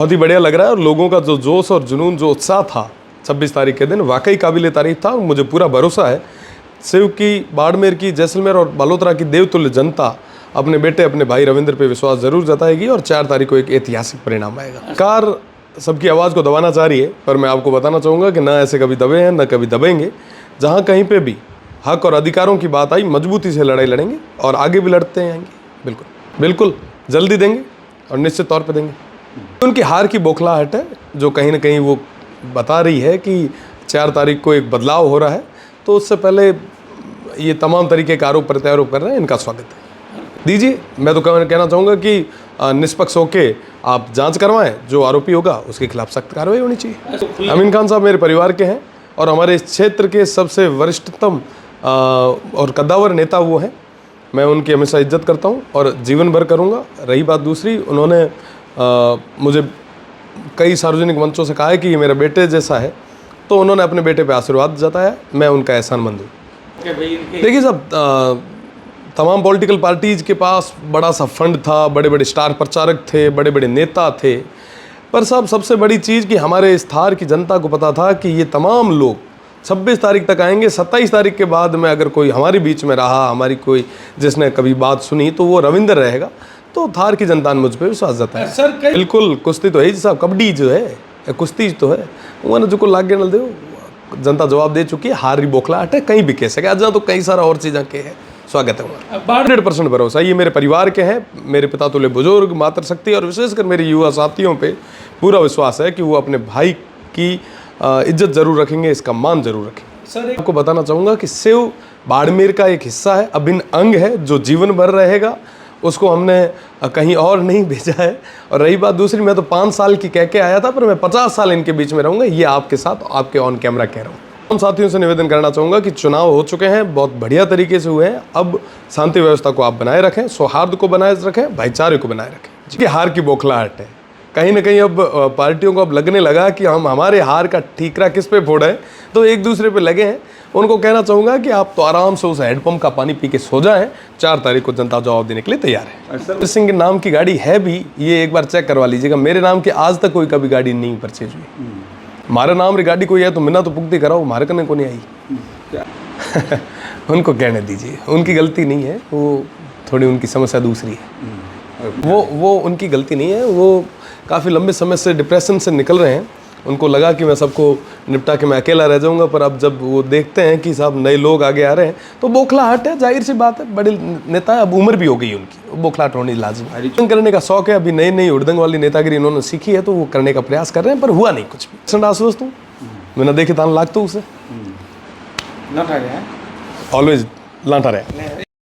बहुत ही बढ़िया लग रहा है और लोगों का जो जोश और जुनून, जो उत्साह था 26 तारीख के दिन, वाकई काबिल तारीफ था। मुझे पूरा भरोसा है शिव की, बाड़मेर की, जैसलमेर और बालोतरा की देवतुल्य जनता अपने बेटे, अपने भाई रविंद्र पे विश्वास जरूर जताएगी और 4 तारीख को एक ऐतिहासिक परिणाम आएगा। सरकार सबकी आवाज़ को दबाना चाह रही है, पर मैं आपको बताना चाहूँगा कि ना ऐसे कभी दबे हैं, ना कभी दबेंगे। जहाँ कहीं पे भी हक और अधिकारों की बात आई, मजबूती से लड़ाई लड़ेंगे और आगे भी लड़ते आएंगे। बिल्कुल बिल्कुल जल्दी देंगे और निश्चित तौर पे देंगे। उनकी हार की बौखलाहट है जो कहीं ना कहीं वो बता रही है कि 4 तारीख को एक बदलाव हो रहा है, तो उससे पहले ये तमाम तरीके के आरोप प्रत्यारोप कर रहे हैं, इनका स्वागत है। दीजिए, मैं तो कहना चाहूँगा कि निष्पक्ष होके आप जांच करवाएं, जो आरोपी होगा उसके खिलाफ सख्त कार्रवाई होनी चाहिए। अमीन खान साहब मेरे परिवार के हैं और हमारे इस क्षेत्र के सबसे वरिष्ठतम और कद्दावर नेता वो हैं। मैं उनकी हमेशा इज्जत करता हूँ और जीवन भर करूँगा। रही बात दूसरी, उन्होंने मुझे कई सार्वजनिक मंचों से कहा है कि ये मेरा बेटे जैसा है, तो उन्होंने अपने बेटे पे आशीर्वाद जताया। मैं उनका एहसानमंद हूँ। देखिए साहब, तमाम पॉलिटिकल पार्टीज़ के पास बड़ा सा फंड था, बड़े बड़े स्टार प्रचारक थे, बड़े बड़े नेता थे, पर साहब सबसे बड़ी चीज़ कि हमारे इस थार की जनता को पता था कि ये तमाम लोग 26 तारीख तक आएंगे। 27 तारीख के बाद में अगर कोई हमारे बीच में रहा, हमारी कोई जिसने कभी बात सुनी, तो वो रविंद्र रहेगा। तो थार की जनता ने मुझ पर विश्वास जताया। सर बिल्कुल, कुश्ती तो है जी साहब, कबड्डी जो है, कुश्ती तो है, वो ना जो लागे न दे, जनता जवाब दे चुकी है। हार की बौखलाहट है, कहीं भी कह सके, आज तो कई सारा और चीज़ें के है। स्वागत है हमारा। 100% भरोसा, ये मेरे परिवार के हैं, मेरे पिता तुल्य बुजुर्ग, मातृशक्ति और विशेषकर मेरे युवा साथियों पे पूरा विश्वास है कि वो अपने भाई की इज्जत जरूर रखेंगे, इसका मान जरूर रखेंगे। सर आपको बताना चाहूँगा कि शिव बाड़मेर का एक हिस्सा है, अभिन्न अंग है, जो जीवन भर रहेगा। उसको हमने कहीं और नहीं भेजा है। और रही बात दूसरी, मैं तो 5 साल की कह के आया था, पर मैं 50 साल इनके बीच में रहूँगा। ये आपके साथ, आपके ऑन कैमरा कह रहा हूँ। उन साथियों से निवेदन करना चाहूँगा कि चुनाव हो चुके हैं, बहुत बढ़िया तरीके से हुए हैं। अब शांति व्यवस्था को आप बनाए रखें, सौहार्द को बनाए रखें, भाईचारे को बनाए रखें। जिसकी हार की बौखलाहट है, कहीं ना कहीं अब पार्टियों को अब लगने लगा कि हम हमारे हार का ठीकरा किस पे फोड़े, तो एक दूसरे पे लगे हैं। उनको कहना चाहूँगा कि आप तो आराम से उस हैंडपम्प का पानी पी के सो जाएं। 4 तारीख को जनता जवाब देने के लिए तैयार है। रविंद्र सिंह के नाम की गाड़ी है भी, ये एक बार चेक करवा लीजिएगा। मेरे नाम की आज तक कोई कभी गाड़ी नहीं परचेज हुई। हमारा नाम री गाड़ी कोई है तो मिना तो पुगती कराओ, हमारे कने को नहीं आई। उनको कहने दीजिए, उनकी गलती नहीं है, वो थोड़ी उनकी समस्या दूसरी है। वो उनकी गलती नहीं है, वो काफ़ी लंबे समय से डिप्रेशन से निकल रहे हैं। उनको लगा कि मैं सबको निपटा के मैं अकेला रह जाऊंगा, पर अब जब वो देखते हैं कि साहब नए लोग आगे आ रहे हैं, तो बौखलाहट है, जाहिर सी बात है। बड़े नेता है, अब उम्र भी हो गई उनकी, बौखलाहट होनी लाजिम है। करने का शौक है, अभी नई नई उड़दंग वाली नेतागिरी इन्होंने सीखी है, तो वो करने का प्रयास कर रहे हैं, पर हुआ नहीं कुछ भी। आश्वस्त हूँ, मैंने देखे तान लागतो उसे ऑलवेज लाटा रहे।